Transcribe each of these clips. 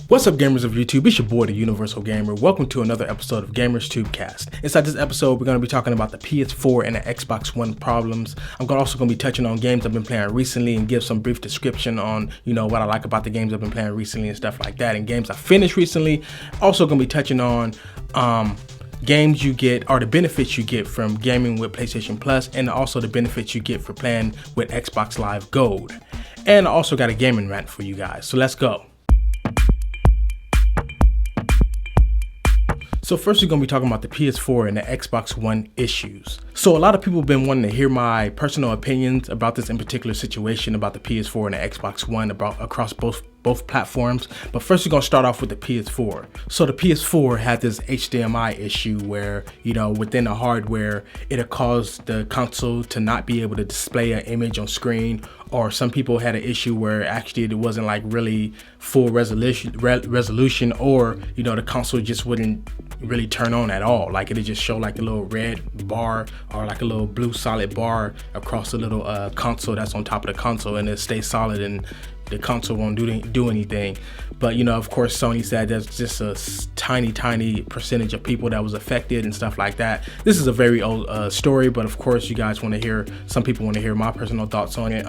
What's up, gamers of YouTube? It's your boy, the Universal Gamer. Welcome to another episode of Gamers Tubecast. Inside this episode, we're going to be talking about the PS4 and the Xbox One problems. I'm also going to be touching on games I've been playing recently and give some brief description on, what I like about the games I've been playing recently and stuff like that, and games I finished recently. Also going to be touching on games you get, or the benefits you get from gaming with PlayStation Plus, and also the benefits you get for playing with Xbox Live Gold. And I also got a gaming rant for you guys, so let's go. So first, we're going to be talking about the PS4 and the Xbox One issues. So a lot of people have been wanting to hear my personal opinions about this in particular situation, about the PS4 and the Xbox One, across both platforms. But first, we're going to start off with the PS4. So the PS4 had this HDMI issue where, within the hardware, it'll cause the console to not be able to display an image on screen. Or some people had an issue where actually it wasn't like really full resolution, or the console just wouldn't really turn on at all. Like it'd just show like a little red bar or like a little blue solid bar across the little console that's on top of the console, and it stays solid and the console won't do anything. But of course, Sony said there's just a tiny percentage of people that was affected and stuff like that. This is a very old story, but of course you guys want to hear, some people want to hear my personal thoughts on it.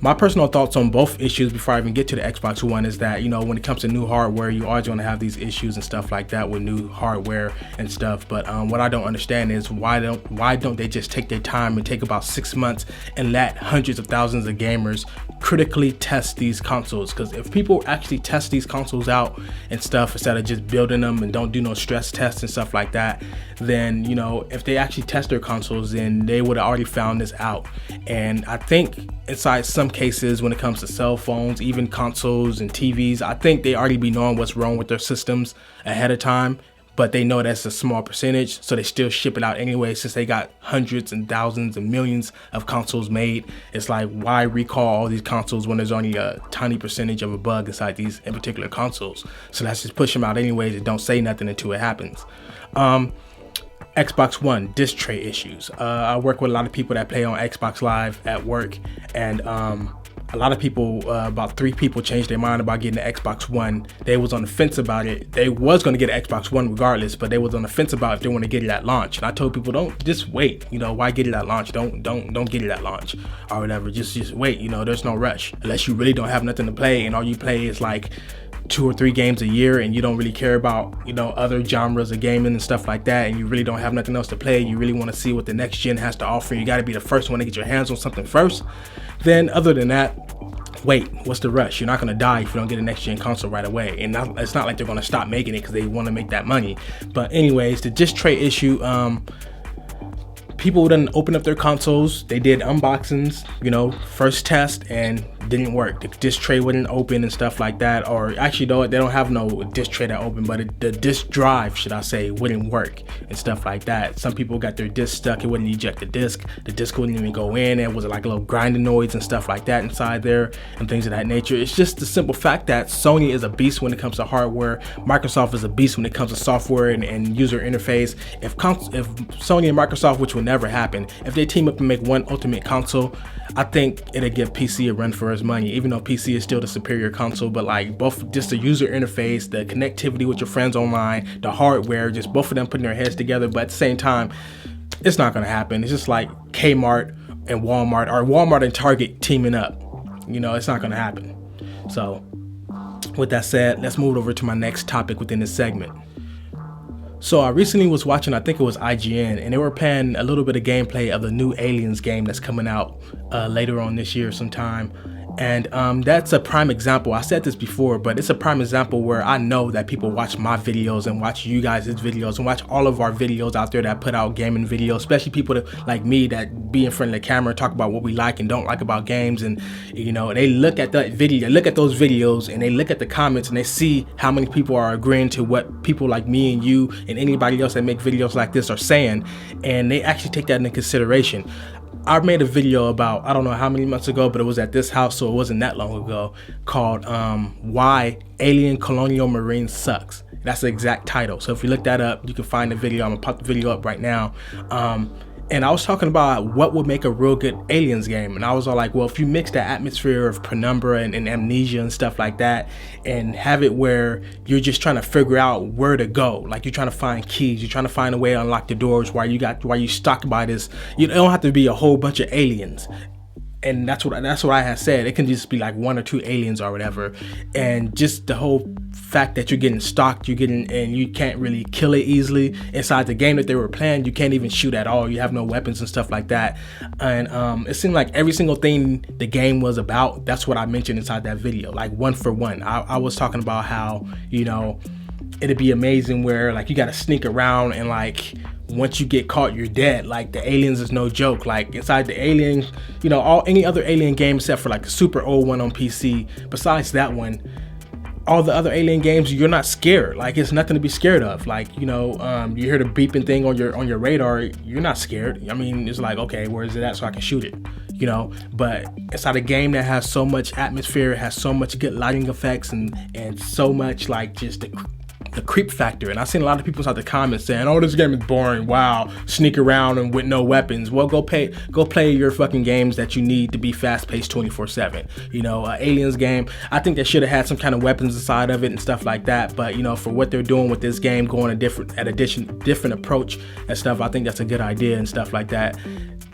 My personal thoughts on both issues before I even get to the Xbox One is that, when it comes to new hardware, you always going to have these issues and stuff like that with new hardware and stuff. But what I don't understand is why don't they just take their time and take about 6 months and let hundreds of thousands of gamers critically test these consoles? Because if people actually test these consoles out and stuff instead of just building them and don't do no stress tests and stuff like that, then if they actually test their consoles, then they would have already found this out. And I think inside some cases, when it comes to cell phones, even consoles and TVs, I think they already be knowing what's wrong with their systems ahead of time. But they know that's a small percentage, so they still ship it out anyway, since they got hundreds and thousands and millions of consoles made. It's like, why recall all these consoles when there's only a tiny percentage of a bug inside these in particular consoles? So let's just push them out anyways and don't say nothing until it happens. Xbox One disc tray issues. I work with a lot of people that play on Xbox Live at work, and a lot of people, about 3 people changed their mind about getting the Xbox One. They was on the fence about it. They was going to get an Xbox One regardless, but they was on the fence about if they want to get it at launch. And I told people, don't, just wait. Why get it at launch? Don't get it at launch or whatever. Just wait. There's no rush unless you really don't have nothing to play and all you play is like 2 or 3 games a year, and you don't really care about other genres of gaming and stuff like that, and you really don't have nothing else to play. You really want to see what the next gen has to offer. You got to be the first one to get your hands on something first. Then other than that, wait. What's the rush? You're not gonna die if you don't get a next gen console right away. And it's not like they're gonna stop making it because they want to make that money. But anyways, the disc tray issue, people didn't open up their consoles. They did unboxings, first test, and didn't work. The disc tray wouldn't open and stuff like that. Or actually, though, they don't have no disc tray that open, but the disc drive, should I say, wouldn't work and stuff like that. Some people got their disc stuck. It wouldn't eject the disc. The disc wouldn't even go in. It was like a little grinding noise and stuff like that inside there and things of that nature. It's just the simple fact that Sony is a beast when it comes to hardware. Microsoft is a beast when it comes to software and user interface. If Sony and Microsoft, which will never happen, if they team up and make one ultimate console, I think it'll give PC a run for its money, even though PC is still the superior console. But like both, just the user interface, the connectivity with your friends online, the hardware, just both of them putting their heads together. But at the same time, it's not going to happen. It's just like Kmart and Walmart, or Walmart and Target teaming up. It's not going to happen. So with that said, let's move over to my next topic within this segment. So I recently was watching, I think it was IGN, and they were playing a little bit of gameplay of the new Aliens game that's coming out later on this year sometime. And that's a prime example. I said this before, but it's a prime example where I know that people watch my videos and watch you guys' videos and watch all of our videos out there that put out gaming videos, especially people like me that be in front of the camera and talk about what we like and don't like about games. And they look at that video, they look at those videos, and they look at the comments, and they see how many people are agreeing to what people like me and you and anybody else that make videos like this are saying, and they actually take that into consideration. I made a video about, I don't know how many months ago, but it was at this house, so it wasn't that long ago, called Why Alien Colonial Marine Sucks. That's the exact title. So if you look that up, you can find the video. I'm gonna pop the video up right now. And I was talking about what would make a real good Aliens game. And I was all like, well, if you mix the atmosphere of Penumbra and Amnesia and stuff like that, and have it where you're just trying to figure out where to go. Like you're trying to find keys, you're trying to find a way to unlock the doors while you stuck by this. You don't have to be a whole bunch of aliens. And that's what I had said. It can just be like 1 or 2 aliens or whatever. And just the whole fact that you're getting stalked, and you can't really kill it easily. Inside the game that they were playing, you can't even shoot at all. You have no weapons and stuff like that. And it seemed like every single thing the game was about, that's what I mentioned inside that video, like 1 for 1. I was talking about how, it'd be amazing where like you got to sneak around and like once you get caught, you're dead. Like the aliens is no joke. Like inside the Alien, any other Alien game except for like the super old one on PC, besides that one, all the other Alien games, you're not scared. Like it's nothing to be scared of. Like, you hear the beeping thing on your radar, you're not scared. I mean, it's like, okay, where is it at so I can shoot it? But inside a game that has so much atmosphere, has so much good lighting effects and so much like just the creep factor. And I've seen a lot of people inside the comments saying, oh, this game is boring. Wow, sneak around and with no weapons. Well, go play your fucking games that you need to be fast-paced 24/7. Aliens game, I think they should have had some kind of weapons inside of it and stuff like that. But for what they're doing with this game, going a different approach and stuff, I think that's a good idea and stuff like that,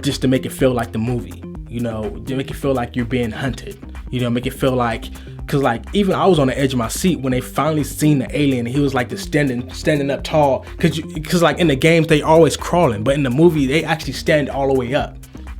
just to make it feel like the movie. To make it feel like you're being hunted. Make it feel like, cause like even I was on the edge of my seat when they finally seen the alien and he was like just standing up tall. Cause like in the games they always crawling, but in the movie they actually stand all the way up.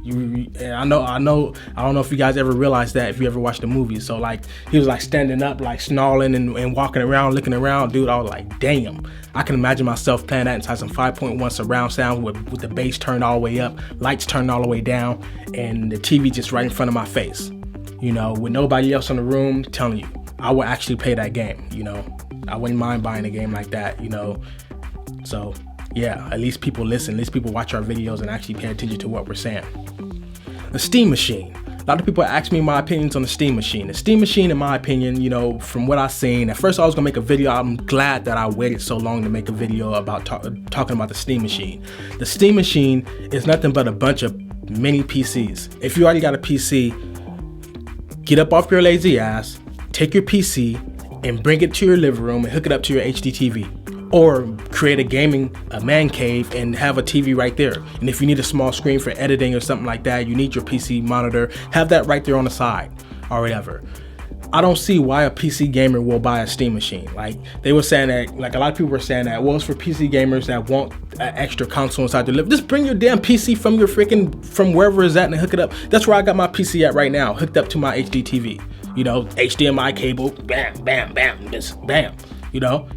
I don't know if you guys ever realized that if you ever watched the movie. So like he was like standing up, like snarling and walking around, looking around, dude. I was like, damn. I can imagine myself playing that inside some 5.1 surround sound with the bass turned all the way up, lights turned all the way down, and the TV just right in front of my face. With nobody else in the room. Telling you, I would actually play that game. I wouldn't mind buying a game like that. So yeah, at least people listen, at least people watch our videos and actually pay attention to what we're saying. The Steam Machine. A lot of people ask me my opinions on the Steam Machine. The Steam Machine, in my opinion, from what I've seen, at first I was gonna make a video. I'm glad that I waited so long to make a video about talking about the Steam Machine. The Steam Machine is nothing but a bunch of mini PCs. If you already got a PC, get up off your lazy ass, take your PC and bring it to your living room and hook it up to your HD TV. Or create a man cave and have a TV right there. And if you need a small screen for editing or something like that, you need your PC monitor, have that right there on the side or whatever. I don't see why a PC gamer will buy a Steam Machine. Like they were saying that, like a lot of people were saying that, well, it's for PC gamers that want an extra console inside their living. Just bring your damn PC from wherever it's at and hook it up. That's where I got my PC at right now, hooked up to my HD TV. HDMI cable, bam, bam, bam, just bam.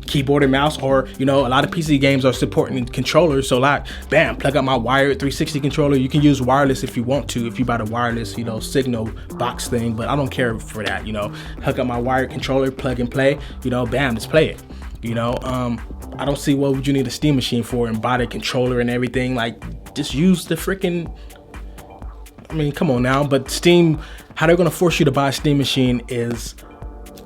Keyboard and mouse, or a lot of PC games are supporting controllers, so like bam, plug up my wired 360 controller. You can use wireless if you want to, if you buy the wireless signal box thing, but I don't care for that. Hook up my wired controller, plug and play, bam, just play it. I don't see what would you need a Steam Machine for and buy the controller and everything. Like just use the freaking, I mean, come on now. But Steam, how they're gonna force you to buy a Steam Machine is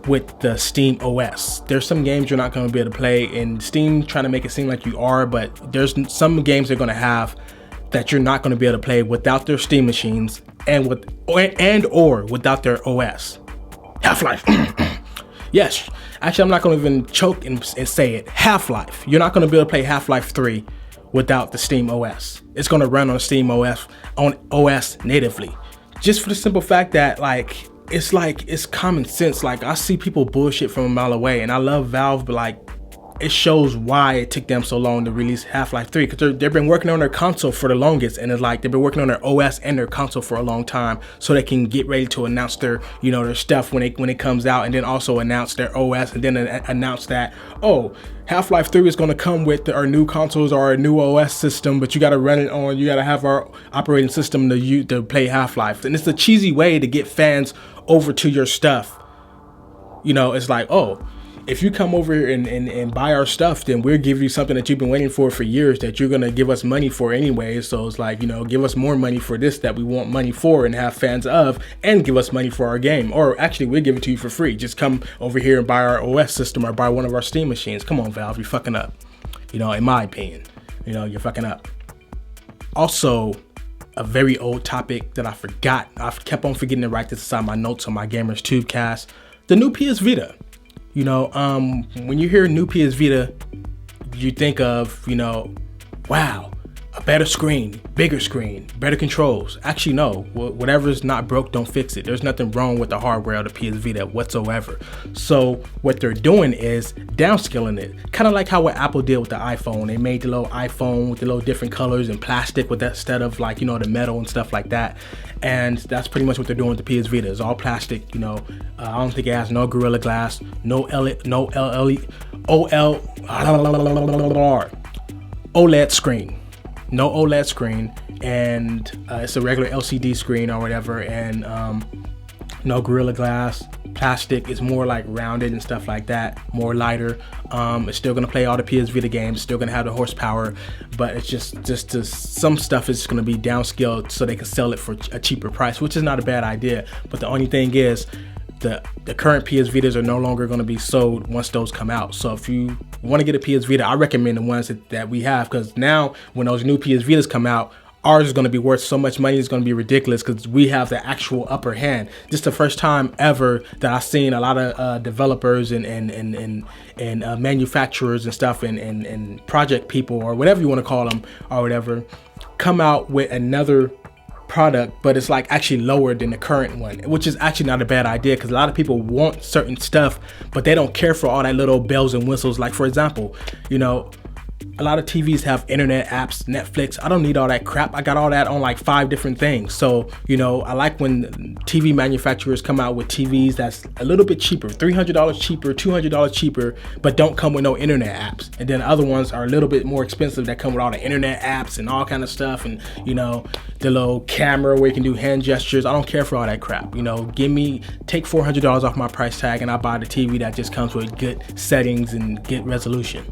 with the Steam OS. There's some games you're not going to be able to play, and Steam trying to make it seem like you are, but there's some games they're going to have that you're not going to be able to play without their Steam machines and or without their OS. Half-Life. Yes, actually I'm not going to even choke and say it. Half-Life. You're not going to be able to play Half-Life 3 without the Steam OS. It's going to run on Steam OS natively. Just for the simple fact that it's common sense. Like I see people bullshit from a mile away, and I love Valve, but like it shows why it took them so long to release Half-Life 3, because they've been working on their console for the longest, and it's like they've been working on their OS and their console for a long time, so they can get ready to announce their their stuff when it comes out, and then also announce their OS, and then announce that, oh, Half-Life 3 is going to come with our new consoles or our new OS system, but you got to run it on, you got to have our operating system to play Half-Life. And it's a cheesy way to get fans over to your stuff. It's like, oh, if you come over here and buy our stuff, then we'll give you something that you've been waiting for years that you're going to give us money for anyway. So it's like, give us more money for this that we want money for and have fans of, and give us money for our game. Or actually, we'll give it to you for free. Just come over here and buy our OS system or buy one of our Steam machines. Come on, Valve, you're fucking up. In my opinion, you're fucking up. Also, a very old topic that I forgot. I kept on forgetting to write this inside my notes on my Gamers Tubecast. The new PS Vita. You know, when you hear new PS Vita, you think of, you know, wow, a better screen, bigger screen, better controls. Actually, no. Whatever's not broke, don't fix it. There's nothing wrong with the hardware of the PS Vita whatsoever. So what they're doing is downscaling it. Kind of like how what Apple did with the iPhone. They made the little iPhone with the little different colors and plastic with that instead of like, you know, the metal and stuff like that. And that's pretty much what they're doing with the PS Vita. It's all plastic, you know. I don't think it has no Gorilla Glass, no OLED screen. No OLED screen, and it's a regular LCD screen or whatever, and no Gorilla Glass. Plastic is more like rounded and stuff like that, more lighter. It's still gonna play all the PS Vita games, still gonna have the horsepower, but it's just some stuff is gonna be downscaled so they can sell it for a cheaper price, which is not a bad idea. But the only thing is, the current PS Vitas are no longer going to be sold once those come out. So if you want to get a PS Vita, I recommend the ones that we have, because now when those new PS Vitas come out, ours is going to be worth so much money, it's going to be ridiculous because we have the actual upper hand. This is the first time ever that I've seen a lot of developers and manufacturers and stuff and project people or whatever you want to call them or whatever come out with another product, but it's like actually lower than the current one, which is actually not a bad idea, because a lot of people want certain stuff but they don't care for all that little bells and whistles. Like, for example, you know, a lot of TVs have internet apps, Netflix. I don't need all that crap. I got all that on like 5 different things. So, you know, I like when TV manufacturers come out with TVs that's a little bit cheaper, $300 cheaper, $200 cheaper, but don't come with no internet apps. And then other ones are a little bit more expensive that come with all the internet apps and all kind of stuff. And, you know, the little camera where you can do hand gestures. I don't care for all that crap. You know, take $400 off my price tag and I buy the TV that just comes with good settings and good resolution.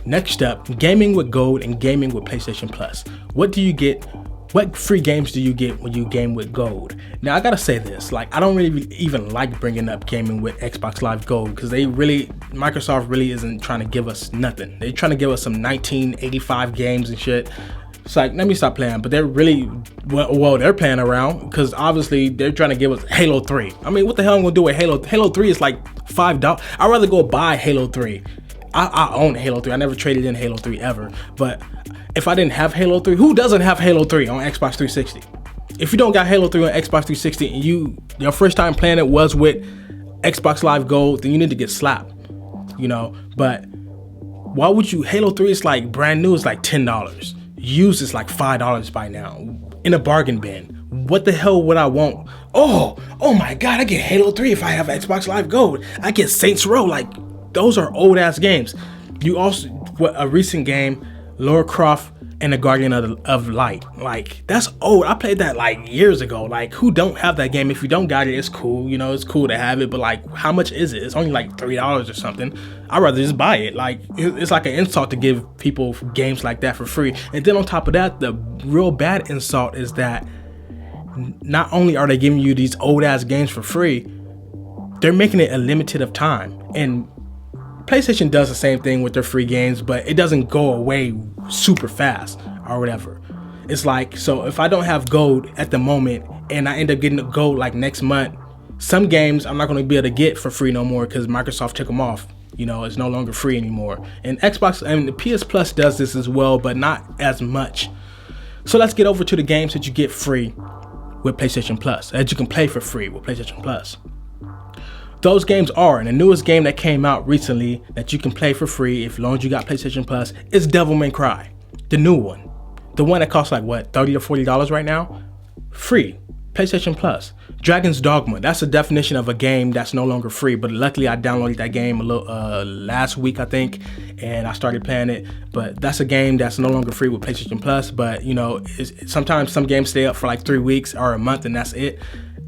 Next up, gaming with Gold and gaming with PlayStation Plus. What do you get? What free games do you get when you game with Gold? Now, I gotta say this, like, I don't really even like bringing up gaming with Xbox Live Gold, because Microsoft really isn't trying to give us nothing. They're trying to give us some 1985 games and shit. It's like, let me stop playing, but they're really, well, they're playing around, because obviously they're trying to give us Halo 3. I mean, what the hell am I gonna do with Halo? Halo 3 is like $5. I'd rather go buy Halo 3. I own Halo 3. I never traded in Halo 3 ever. But if I didn't have Halo 3, who doesn't have Halo 3 on Xbox 360? If you don't got Halo 3 on Xbox 360 and your first time playing it was with Xbox Live Gold, then you need to get slapped, you know. But why would you? Halo 3 is like brand new, it's like $10. Used is like $5 by now in a bargain bin. What the hell would I want? Oh my God, I get Halo 3 if I have Xbox Live Gold. I get Saints Row. Like, those are old ass games. You also, a recent game, Lara Croft and the Guardian of Light. Like, that's old. I played that like years ago. Like, who don't have that game? If you don't got it, it's cool. You know, it's cool to have it. But like, how much is it? It's only like $3 or something. I'd rather just buy it. Like, it's like an insult to give people games like that for free. And then on top of that, the real bad insult is that not only are they giving you these old ass games for free, they're making it a limited of time. And PlayStation does the same thing with their free games, but it doesn't go away super fast or whatever. It's like, so if I don't have Gold at the moment and I end up getting the Gold like next month, some games I'm not going to be able to get for free no more because Microsoft took them off. You know, it's no longer free anymore. And Xbox and the PS Plus does this as well, but not as much. So let's get over to the games that you get free with PlayStation Plus, that you can play for free with PlayStation Plus. Those games are, and the newest game that came out recently that you can play for free as long as you got PlayStation Plus is Devil May Cry, the new one. The one that costs like what, $30 or $40 right now? Free, PlayStation Plus. Dragon's Dogma, that's the definition of a game that's no longer free, but luckily I downloaded that game a little last week, I think, and I started playing it. But that's a game that's no longer free with PlayStation Plus, but you know, sometimes some games stay up for like 3 weeks or a month and that's it.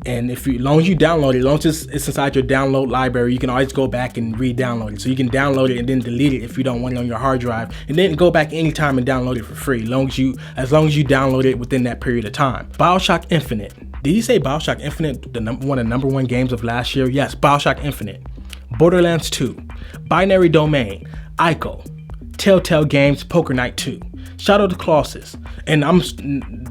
And as long as you download it, as long as it's inside your download library, you can always go back and re-download it. So you can download it and then delete it if you don't want it on your hard drive, and then go back anytime and download it for free, as long as you download it within that period of time. BioShock Infinite. Did he say BioShock Infinite, one of the number 1 games of last year? Yes, BioShock Infinite. Borderlands 2, Binary Domain, Ico, Telltale Games, Poker Night 2, Shadow of the Colossus. And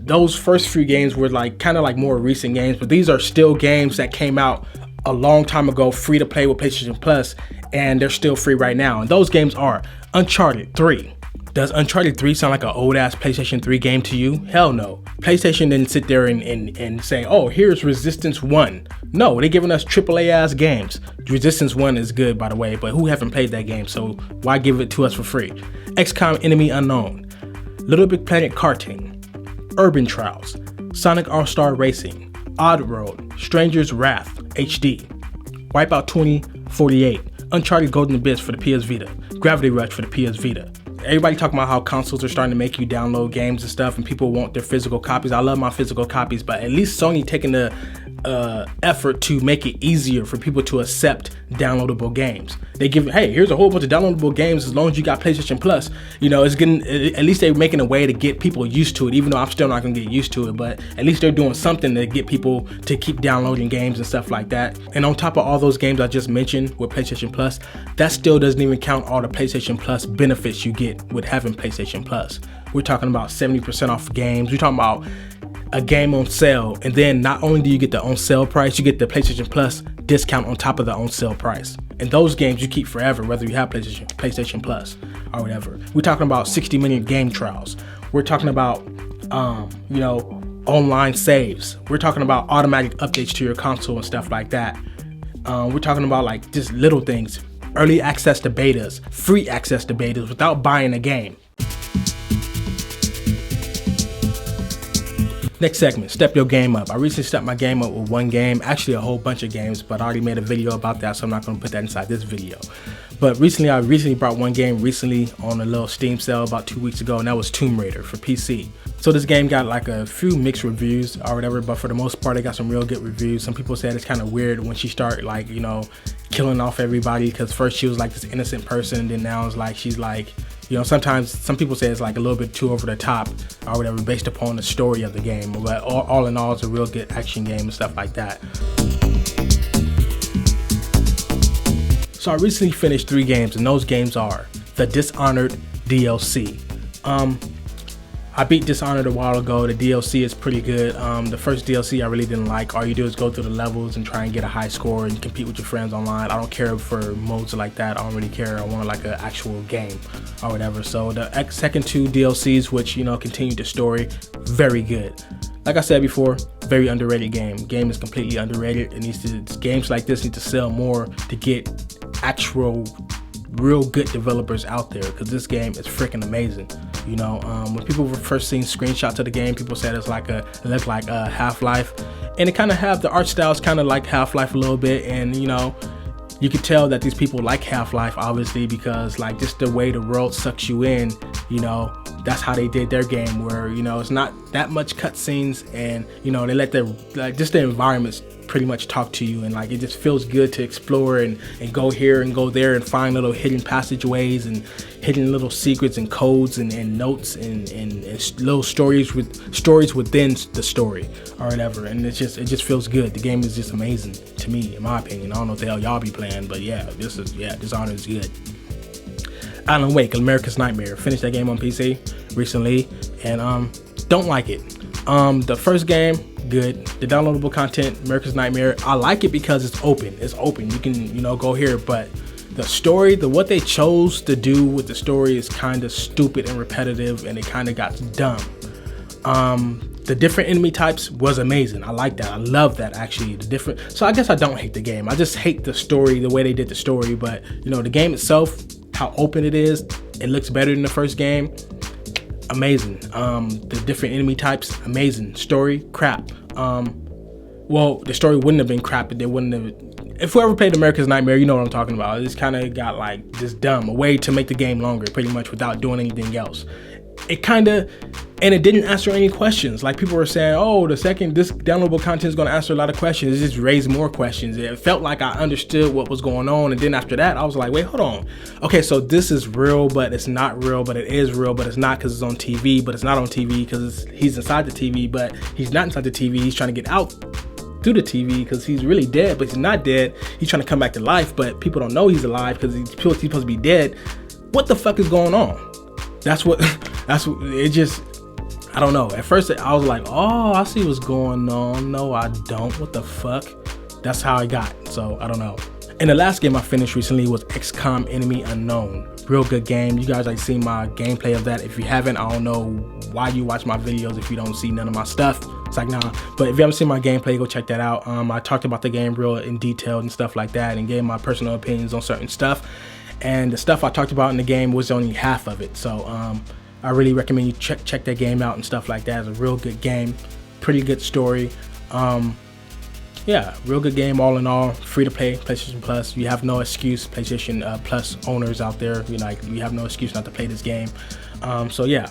those first few games were like kind of like more recent games, but these are still games that came out a long time ago, free to play with PlayStation Plus, and they're still free right now. And those games are Uncharted 3. Does Uncharted 3 sound like an old ass PlayStation 3 game to you? Hell no. PlayStation didn't sit there and say, oh, here's Resistance 1. No, they're giving us AAA ass games. Resistance 1 is good, by the way, but who haven't played that game? So why give it to us for free? XCOM Enemy Unknown, Little Big Planet Karting, Urban Trials, Sonic All-Star Racing, Oddworld, Stranger's Wrath HD, Wipeout 2048, Uncharted Golden Abyss for the PS Vita, Gravity Rush for the PS Vita. Everybody talking about how consoles are starting to make you download games and stuff, and people want their physical copies. I love my physical copies, but at least Sony taking the effort to make it easier for people to accept downloadable games. They give, hey, here's a whole bunch of downloadable games as long as you got PlayStation Plus. You know, it's getting, at least they're making a way to get people used to it, even though I'm still not gonna get used to it, but at least they're doing something to get people to keep downloading games and stuff like that. And on top of all those games I just mentioned with PlayStation Plus, that still doesn't even count all the PlayStation Plus benefits you get with having PlayStation Plus. We're talking about 70% off games. We're talking about a game on sale, and then not only do you get the on sale price, you get the PlayStation Plus discount on top of the on sale price. And those games you keep forever, whether you have PlayStation Plus or whatever. We're talking about 60-minute game trials. We're talking about, you know, online saves. We're talking about automatic updates to your console and stuff like that. We're talking about like just little things, early access to betas, free access to betas without buying a game. Next segment, step your game up. I recently stepped my game up with one game, actually a whole bunch of games, but I already made a video about that, so I'm not going to put that inside this video. But I recently brought one game on a little Steam sale about 2 weeks ago, and that was Tomb Raider for PC. So this game got like a few mixed reviews or whatever, but for the most part, it got some real good reviews. Some people said it's kind of weird when she started like, you know, killing off everybody, because first she was like this innocent person, and then now it's like she's like, you know, sometimes some people say it's like a little bit too over the top or whatever based upon the story of the game, but all in all, it's a real good action game and stuff like that. So I recently finished 3 games, and those games are the Dishonored DLC. I beat Dishonored a while ago. The DLC is pretty good. The first DLC I really didn't like. All you do is go through the levels and try and get a high score and compete with your friends online. I don't care for modes like that. I don't really care. I want like an actual game or whatever. So the second 2 DLCs, which, you know, continue the story, very good. Like I said before, very underrated game. Game is completely underrated. Games like this need to sell more to get actual real good developers out there, because this game is freaking amazing. You know, when people were first seeing screenshots of the game, people said it looked like Half-Life, and it kind of have the art styles kind of like Half-Life a little bit, and you know, you could tell that these people like Half-Life obviously, because like just the way the world sucks you in, you know, that's how they did their game, where, you know, it's not that much cutscenes, and you know, they let just the environments pretty much talk to you, and like it just feels good to explore and go here and go there and find little hidden passageways and hidden little secrets and codes and notes and little stories within the story or whatever. And it just feels good. The game is just amazing to me, in my opinion. I don't know what the hell y'all be playing, but yeah, Dishonored is good. Alan Wake, America's Nightmare. Finished that game on PC recently, and don't like it. The first game, good. The downloadable content, America's Nightmare, I like it because it's open. It's open. You can, you know, go here, but the story, what they chose to do with the story is kind of stupid and repetitive, and it kind of got dumb. The different enemy types was amazing. I like that. I love that, actually. So I guess I don't hate the game. I just hate the story, the way they did the story. But you know, the game itself, how open it is, it looks better than the first game. Amazing. The different enemy types, amazing. Story, crap. Well, the story wouldn't have been crap if they wouldn't have. If whoever played America's Nightmare, you know what I'm talking about. It just kind of got like just dumb, a way to make the game longer, pretty much without doing anything else. It didn't answer any questions. Like people were saying, oh, this downloadable content is going to answer a lot of questions. It just raised more questions. It felt like I understood what was going on, and then after that, I was like, wait, hold on. Okay, so this is real, but it's not real, but it is real, but it's not because it's on TV, but it's not on TV because he's inside the TV, but he's not inside the TV. He's trying to get out through the TV because he's really dead, but he's not dead. He's trying to come back to life, but people don't know he's alive because he's supposed to be dead. What the fuck is going on? That's what That's it. Just, I don't know. At first, I was like, oh, I see what's going on. No, I don't. What the fuck? That's how I got. So I don't know. And the last game I finished recently was XCOM Enemy Unknown. Real good game. You guys like seen my gameplay of that. If you haven't, I don't know why you watch my videos if you don't see none of my stuff. It's like, nah. But if you haven't seen my gameplay, go check that out. I talked about the game real in detail and stuff like that, and gave my personal opinions on certain stuff. And the stuff I talked about in the game was only half of it. So I really recommend you check that game out and stuff like that. It's a real good game. Pretty good story. Yeah, real good game all in all. Free to play, PlayStation Plus. You have no excuse, PlayStation Plus owners out there. You know, like, you have no excuse not to play this game. So yeah.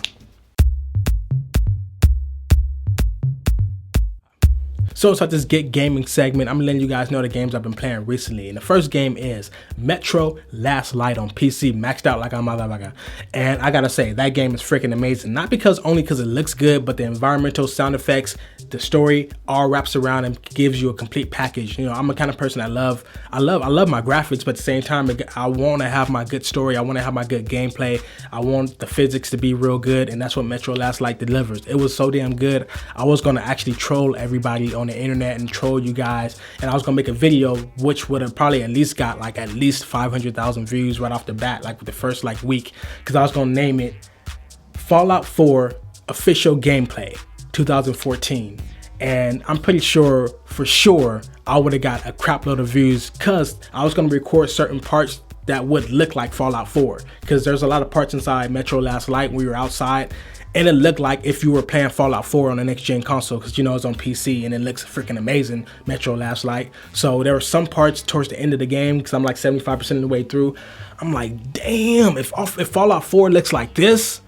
So it's like this Get Gaming segment. I'm letting you guys know the games I've been playing recently. And the first game is Metro Last Light on PC, maxed out like a motherfucker. And I gotta say, that game is freaking amazing. Not only because it looks good, but the environmental sound effects, the story all wraps around and gives you a complete package. You know, I'm the kind of person I love my graphics, but at the same time, I want to have my good story. I want to have my good gameplay. I want the physics to be real good, and that's what Metro Last Light delivers. It was so damn good. I was gonna actually troll everybody on the internet and troll you guys, and I was gonna make a video which would have probably at least got like at least 500,000 views right off the bat, like with the first like week, because I was gonna name it Fallout 4 Official Gameplay 2014. And I'm pretty sure, for sure, I would have got a crap load of views, because I was going to record certain parts that would look like Fallout 4, because there's a lot of parts inside Metro Last Light when we were outside, and it looked like if you were playing Fallout 4 on the next gen console, because you know it's on PC and it looks freaking amazing, Metro Last Light. So there were some parts towards the end of the game, because I'm like 75% of the way through, I'm like, damn, if Fallout 4 looks like this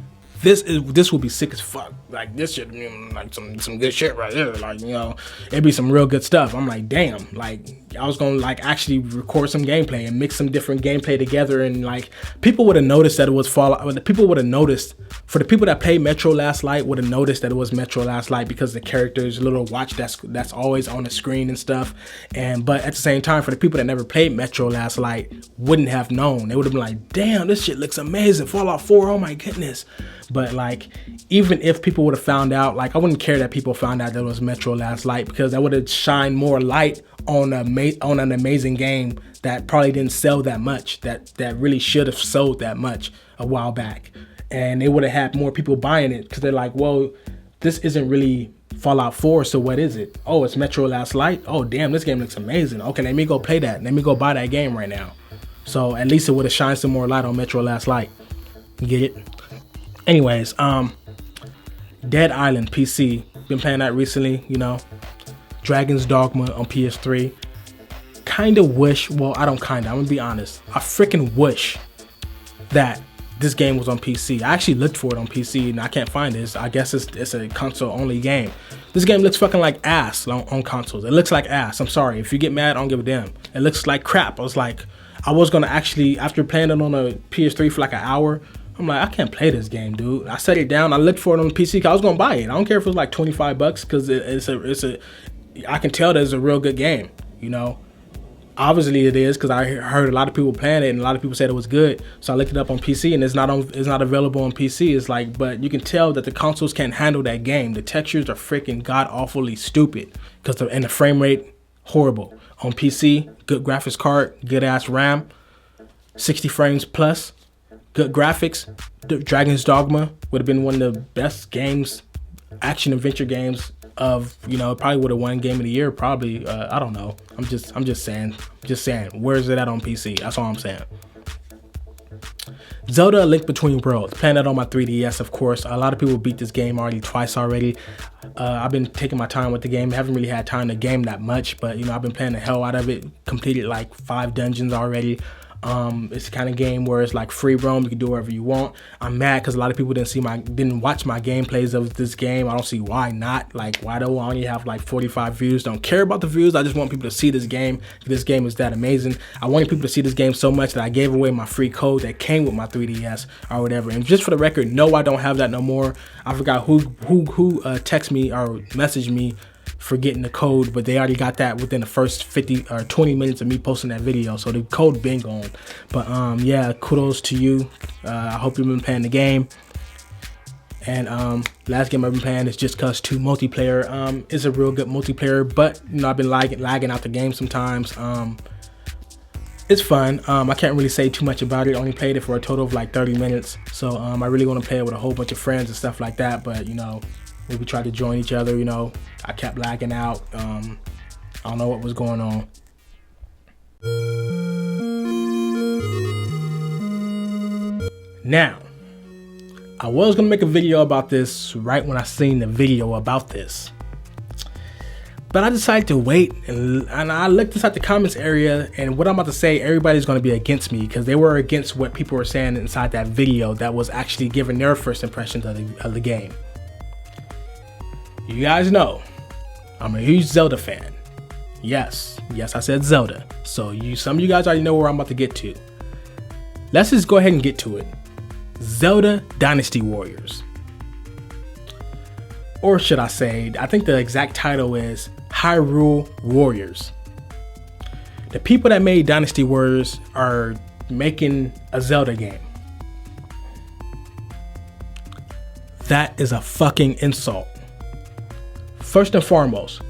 will be sick as fuck. Like, this shit, like some good shit right here. Like, you know, it'd be some real good stuff. I'm like, damn. Like, I was gonna like actually record some gameplay and mix some different gameplay together, and like people would have noticed that it was Fallout. People would have noticed. For the people that play Metro Last Light would have noticed that it was Metro Last Light, because the character's little watch that's always on the screen and stuff. But at the same time, for the people that never played Metro Last Light wouldn't have known. They would have been like, damn, this shit looks amazing. Fallout 4, oh my goodness. But like, even if people would have found out, like, I wouldn't care that people found out that it was Metro Last Light, because that would have shined more light on an amazing game that probably didn't sell that much, that really should have sold that much a while back. And they would have had more people buying it, because they're like, well, this isn't really Fallout 4, so what is it? Oh, it's Metro Last Light? Oh, damn, this game looks amazing. Okay, let me go play that. Let me go buy that game right now. So at least it would have shined some more light on Metro Last Light. You get it? Anyways, Dead Island PC. Been playing that recently, you know. Dragon's Dogma on PS3. I'm gonna be honest. I freaking wish that this game was on PC. I actually looked for it on PC and I can't find it. I guess it's a console only game. This game looks fucking like ass on consoles. It looks like ass. I'm sorry. If you get mad, I don't give a damn. It looks like crap. I was gonna actually, after playing it on a PS3 for like an hour, I'm like, I can't play this game, dude. I set it down. I looked for it on the PC because I was gonna buy it. I don't care if it was like $25 because I can tell that it's a real good game, you know. Obviously it is, because I heard a lot of people playing it and a lot of people said it was good. So I looked it up on PC and it's not available on PC. It's like, but you can tell that the consoles can't handle that game. The textures are freaking god awfully stupid, and the frame rate horrible. On PC, good graphics card, good ass RAM, 60 frames plus, good graphics. Dragon's Dogma would have been one of the best games, action adventure games of, you know, probably would have won Game of the Year, probably. I don't know. I'm just saying. Where's it at on PC? That's all I'm saying. Zelda: A Link Between Worlds. Playing that on my 3DS, of course. A lot of people beat this game twice already. I've been taking my time with the game. Haven't really had time to game that much, but you know, I've been playing the hell out of it. Completed like 5 dungeons already. It's the kind of game where it's like free roam. You can do whatever you want. I'm mad because a lot of people didn't watch my gameplays of this game. I don't see why not. Like, why do I only have like 45 views? Don't care about the views. I just want people to see this game. This game is that amazing. I wanted people to see this game so much that I gave away my free code that came with my 3DS or whatever. And just for the record, no, I don't have that no more. I forgot who texted me or messaged me for getting the code, but they already got that within the first 50 or 20 minutes of me posting that video, so the code been gone. But yeah, kudos to you. I hope you've been playing the game. And last game I've been playing is Just Cause 2 multiplayer. It's a real good multiplayer, but you know, I've been lagging out the game sometimes. It's fun. I can't really say too much about it. I only played it for a total of like 30 minutes. So I really want to play it with a whole bunch of friends and stuff like that. But you know, we tried to join each other, you know, I kept lagging out. I don't know what was going on. Now, I was gonna make a video about this right when I seen the video about this, but I decided to wait, and I looked inside the comments area, and what I'm about to say, everybody's gonna be against me because they were against what people were saying inside that video that was actually giving their first impressions of the game. You guys know, I'm a huge Zelda fan. Yes, I said Zelda. So some of you guys already know where I'm about to get to. Let's just go ahead and get to it. Zelda Dynasty Warriors. Or should I say, I think the exact title is Hyrule Warriors. The people that made Dynasty Warriors are making a Zelda game. That is a fucking insult. First and foremost,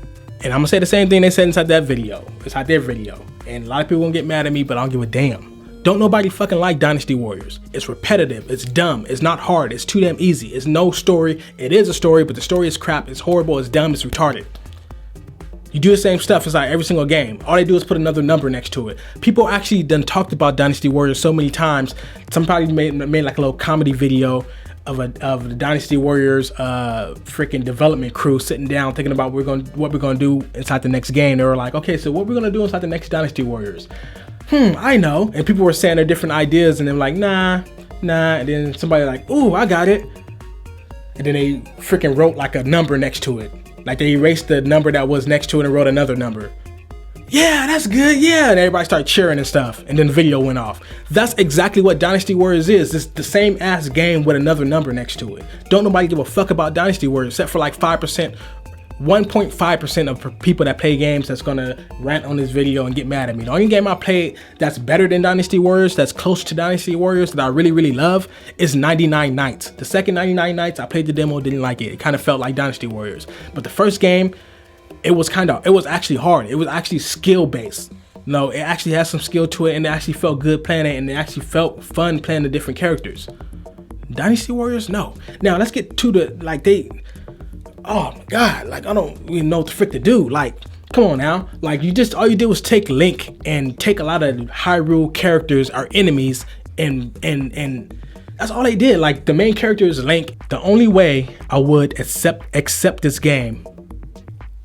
and I'm gonna say the same thing they said inside that video, inside their video, and a lot of people gonna get mad at me, but I don't give a damn. Don't nobody fucking like Dynasty Warriors. It's repetitive, it's dumb, it's not hard, it's too damn easy, it's no story. It is a story, but the story is crap, it's horrible, it's dumb, it's retarded. You do the same stuff inside every single game. All they do is put another number next to it. People actually done talked about Dynasty Warriors so many times. Somebody made like a little comedy video of the Dynasty Warriors freaking development crew sitting down thinking about what we're gonna do inside the next game. They were like, okay, so what we're gonna do inside the next Dynasty Warriors? I know. And people were saying their different ideas, and they're like, nah. And then somebody like, ooh, I got it. And then they freaking wrote like a number next to it. Like they erased the number that was next to it and wrote another number. Yeah, that's good, yeah. And everybody started cheering and stuff, and then the video went off. That's exactly what Dynasty Warriors is. It's the same ass game with another number next to it. Don't nobody give a fuck about Dynasty Warriors except for like 5%, 1.5% of people that play games that's gonna rant on this video and get mad at me. The only game I played that's better than Dynasty Warriors, that's close to Dynasty Warriors, that I really love is 99 Nights. The second 99 Nights, I played the demo, didn't like it. It kind of felt like Dynasty Warriors. But the first game, it was actually hard. It was actually skill based. No, it actually has some skill to it, and it actually felt good playing it, and it actually felt fun playing the different characters. Dynasty Warriors, no. Now let's get to oh my god, like I don't even know what the frick to do. Like, come on now. Like all you did was take Link and take a lot of Hyrule characters, our enemies, and that's all they did. Like the main character is Link. The only way I would accept this game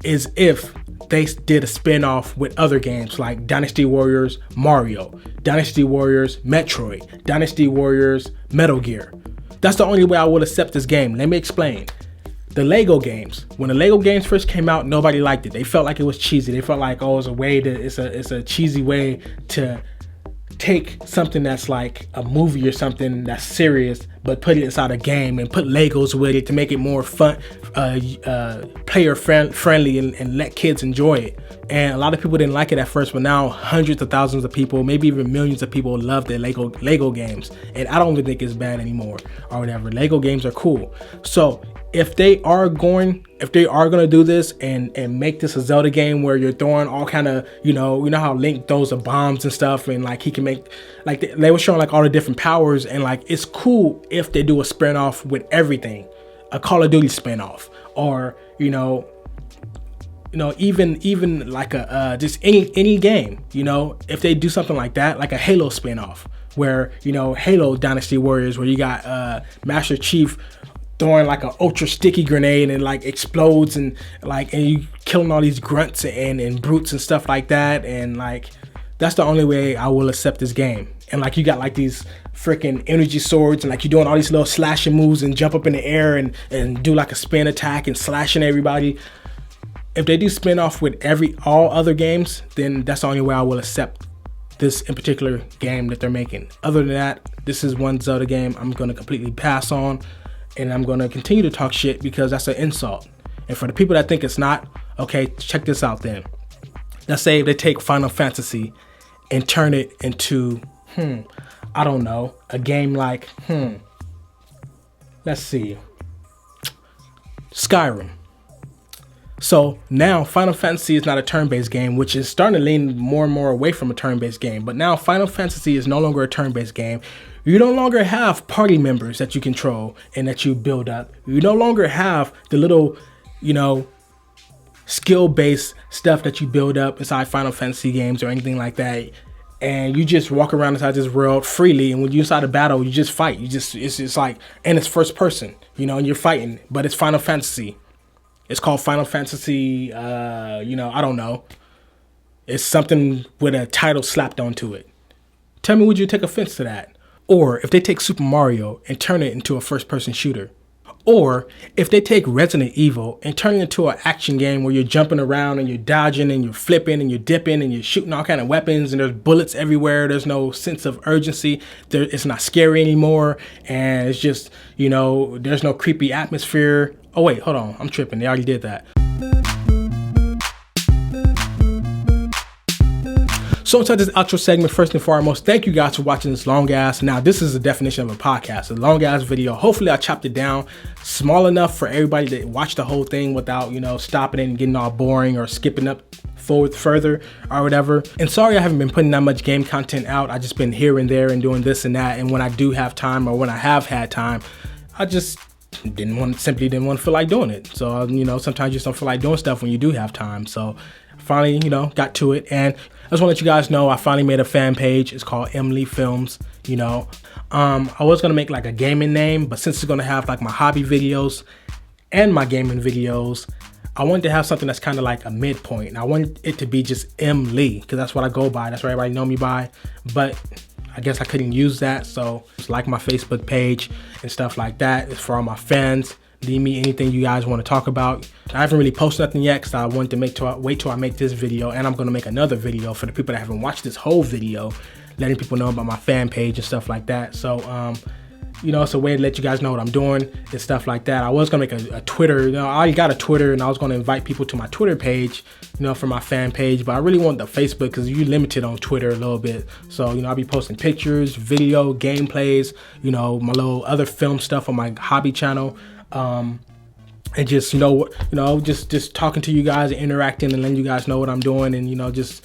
is if they did a spin-off with other games like Dynasty Warriors Mario, Dynasty Warriors Metroid, Dynasty Warriors Metal Gear. That's the only way I would accept this game. Let me explain. The Lego games. When the Lego games first came out, nobody liked it. They felt like it was cheesy. They felt like, oh, it's a cheesy way to take something that's like a movie or something that's serious, but put it inside a game and put Legos with it to make it more fun, player friendly, and let kids enjoy it. And a lot of people didn't like it at first, but now hundreds of thousands of people, maybe even millions of people love the Lego games. And I don't even think it's bad anymore or whatever. Lego games are cool. So if they are gonna do this and make this a Zelda game where you're throwing all kind of, you know how Link throws the bombs and stuff, and like he can make, like they were showing like all the different powers, and like it's cool if they do a spin-off with everything, a Call of Duty spin-off, or even like a just any game, if they do something like that, like a Halo spin-off where Halo Dynasty Warriors, where you got Master Chief throwing like an ultra sticky grenade and it like explodes, and you killing all these grunts and brutes and stuff like that, and like that's the only way I will accept this game. And like you got like these freaking energy swords, and like you're doing all these little slashing moves and jump up in the air and do like a spin attack and slashing everybody. If they do spin off with all other games, then that's the only way I will accept this in particular game that they're making. Other than that, this is one Zelda game I'm gonna completely pass on. And I'm gonna continue to talk shit because that's an insult. And for the people that think it's not, okay, check this out then. Let's say they take Final Fantasy and turn it into, I don't know, a game like, let's see. Skyrim. So now Final Fantasy is not a turn-based game, which is starting to lean more and more away from a turn-based game. But now Final Fantasy is no longer a turn-based game. You no longer have party members that you control and that you build up. You no longer have the little, skill-based stuff that you build up inside Final Fantasy games or anything like that. And you just walk around inside this world freely. And when you're inside a battle, you just fight. It's like, and it's first person, and you're fighting, but it's Final Fantasy. It's called Final Fantasy, I don't know. It's something with a title slapped onto it. Tell me, would you take offense to that? Or if they take Super Mario and turn it into a first-person shooter. Or if they take Resident Evil and turn it into an action game where you're jumping around and you're dodging and you're flipping and you're dipping and you're shooting all kind of weapons and there's bullets everywhere. There's no sense of urgency. It's not scary anymore. And it's just, there's no creepy atmosphere. Oh, wait, hold on. I'm tripping. They already did that. So inside this outro segment, first and foremost, thank you guys for watching this long ass. Now, this is the definition of a podcast, a long ass video. Hopefully I chopped it down small enough for everybody to watch the whole thing without, stopping it and getting all boring or skipping up forward further or whatever. And sorry I haven't been putting that much game content out. I just been here and there and doing this and that. And when I do have time, or when I have had time, I just simply didn't want to feel like doing it. So, sometimes you just don't feel like doing stuff when you do have time. So finally, got to it. And I just want to let you guys know I finally made a fan page. It's called Emily Films. I was gonna make like a gaming name, but since it's gonna have like my hobby videos and my gaming videos, I wanted to have something that's kind of like a midpoint. And I want it to be just M Lee, because that's what I go by. That's what everybody know me by. But I guess I couldn't use that, so it's like my Facebook page and stuff like that. It's for all my fans. Leave me anything you guys want to talk about. I haven't really posted nothing yet because I wanted to wait till I make this video, and I'm going to make another video for the people that haven't watched this whole video, letting people know about my fan page and stuff like that. So, it's a way to let you guys know what I'm doing and stuff like that. I was going to make a Twitter. I already got a Twitter, and I was going to invite people to my Twitter page, for my fan page, but I really want the Facebook because you're limited on Twitter a little bit. So, I'll be posting pictures, video, gameplays, my little other film stuff on my hobby channel. And just, just talking to you guys and interacting and letting you guys know what I'm doing and, just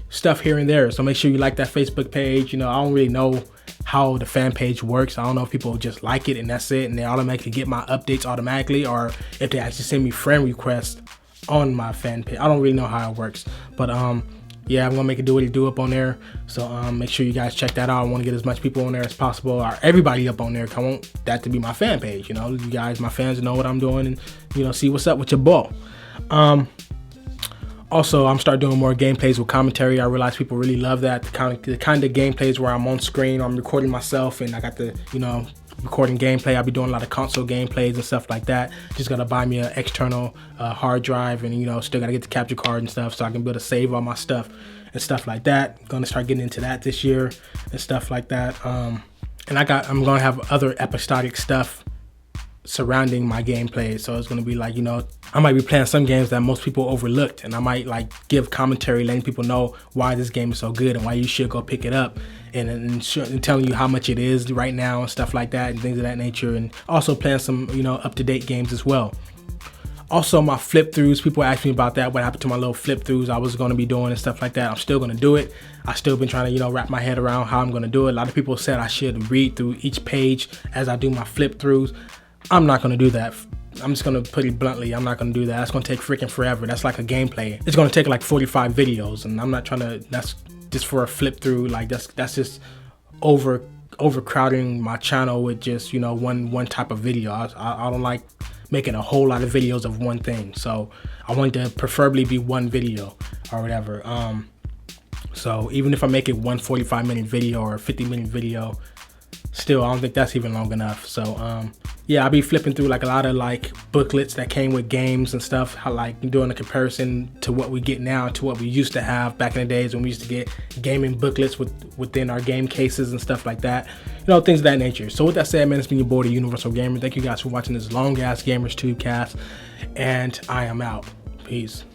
stuff here and there. So make sure you like that Facebook page. I don't really know how the fan page works. I don't know if people just like it and that's it, and they automatically get my updates automatically, or if they actually send me friend requests on my fan page. I don't really know how it works, but yeah, I'm gonna make it do what it do up on there. So make sure you guys check that out. I want to get as much people on there as possible, or everybody up on there. I want that to be my fan page. You guys, my fans, know what I'm doing, and see what's up with your ball. Also, I'm starting doing more gameplays with commentary. I realize people really love that. The kind of gameplays where I'm on screen, I'm recording myself, and I got the recording gameplay. I'll be doing a lot of console gameplays and stuff like that. Just gotta buy me an external hard drive, and still gotta get the capture card and stuff so I can be able to save all my stuff and stuff like that. I'm gonna start getting into that this year and stuff like that. And I'm gonna have other episodic stuff surrounding my gameplay. So it's gonna be like, I might be playing some games that most people overlooked, and I might like give commentary, letting people know why this game is so good and why you should go pick it up, and telling you how much it is right now and stuff like that and things of that nature. And also playing some up-to-date games as well. Also, my flip throughs, people ask me about that, what happened to my little flip throughs I was going to be doing and stuff like that. I'm still going to do it. I've still been trying to wrap my head around how I'm going to do it. A lot of people said I should read through each page as I do my flip throughs. I'm not going to do that. I'm just going to put it bluntly, I'm not going to do that. That's going to take freaking forever. That's like a gameplay. It's going to take like 45 videos, and I'm not trying to, that's just for a flip through. Like that's just overcrowding my channel with just, one type of video. I don't like making a whole lot of videos of one thing. So I want to preferably be one video or whatever. So even if I make it one 45-minute video or a 50-minute video, still, I don't think that's even long enough. So yeah, I'll be flipping through like a lot of like booklets that came with games and stuff, how like doing a comparison to what we get now to what we used to have back in the days when we used to get gaming booklets within our game cases and stuff like that, things of that nature. So with that said, man, it's been your boy, the Universal Gamer. Thank you guys for watching this long ass Gamers Tube cast, and I am out. Peace.